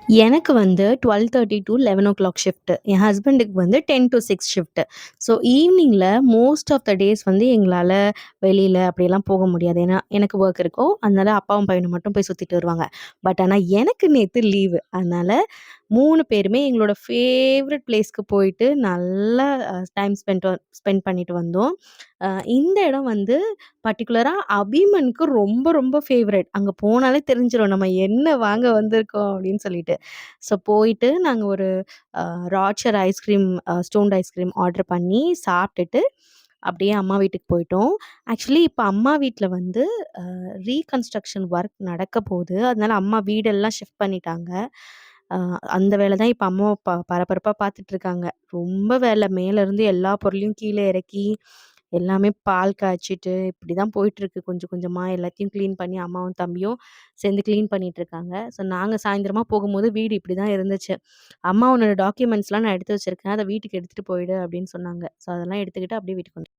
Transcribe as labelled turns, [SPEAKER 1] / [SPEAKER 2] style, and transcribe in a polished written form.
[SPEAKER 1] எனக்கு வந்து 12:30 two 11:00 shift. என் ஹஸ்பண்டுக்கு வந்து 10 டூ 6 ஷிஃப்ட். ஸோ ஈவினிங்ல மோஸ்ட் ஆஃப் த டேஸ் வந்து எங்களால வெளியில அப்படியெல்லாம் போக முடியாது. ஏன்னா, எனக்கு வொர்க் இருக்கும். அதனால அப்பாவும் பையனும் மட்டும் போய் சுத்திட்டு வருவாங்க. பட் ஆனா எனக்கு நேத்து லீவு. அதனால 3 பேருமே எங்களோட ஃபேவரைட் பிளேஸ்க்கு போயிட்டு நல்லா ஸ்பெண்ட் பண்ணிட்டு வந்தோம். அ இந்த இடம் வந்து பர்ட்டிகுலரா அபிமன்க்கு ரொம்ப ரொம்ப ஃபேவரைட். அங்க போனாலே தெரிஞ்சிரும் நம்ம என்ன வாங்க வந்திருக்கோம் அப்படின்னு சொல்லிட்டு. ஸோ போயிட்டு நாங்க ஒரு ராட்சர் ஐஸ்கிரீம் ஸ்டோன்ட் ஐஸ்கிரீம் ஆர்டர் பண்ணி சாப்ட்டுட்டு, அப்படியே அம்மா வீட்டுக்கு போயிட்டோம். ஆக்சுவலி இப்ப அம்மா வீட்ல வந்து ரீகன்ஸ்ட்ரக்ஷன் ஒர்க் நடக்க போது. அதனால அம்மா வீடெல்லாம் ஷிஃப்ட் பண்ணிட்டாங்க. அ அந்த வேல தான் இப்ப அம்மா பரபரப்பா பார்த்துட்டுருக்காங்க. ரொம்ப வேல. மேலருந்து எல்லா பொருளையும் கீழ இறக்கி, எல்லாமே பால் காய்ச்சிட்டு, இப்படிதான் போயிட்டுருக்கு. கொஞ்சம் கொஞ்சமா எல்லாத்தையும் கிளீன் பண்ணி அம்மாவும், தம்பியும் சேர்ந்து கிளீன் பண்ணிட்டுருக்காங்க. ஸோ நாங்க சாயந்திரமா போகும்போது வீடு இப்படிதான் இருந்துச்சு. "அம்மா உன்னோட டாக்குமெண்ட்ஸ்லாம் நான் எடுத்து வச்சிருக்கேன். அத வீட்டுக்கு எடுத்துட்டு போயிடு" அப்படின்னு சொன்னாங்க. ஸோ அதெல்லாம் எடுத்துக்கிட்டு அப்படியே வீட்டுக்கு வந்துட்டோம்.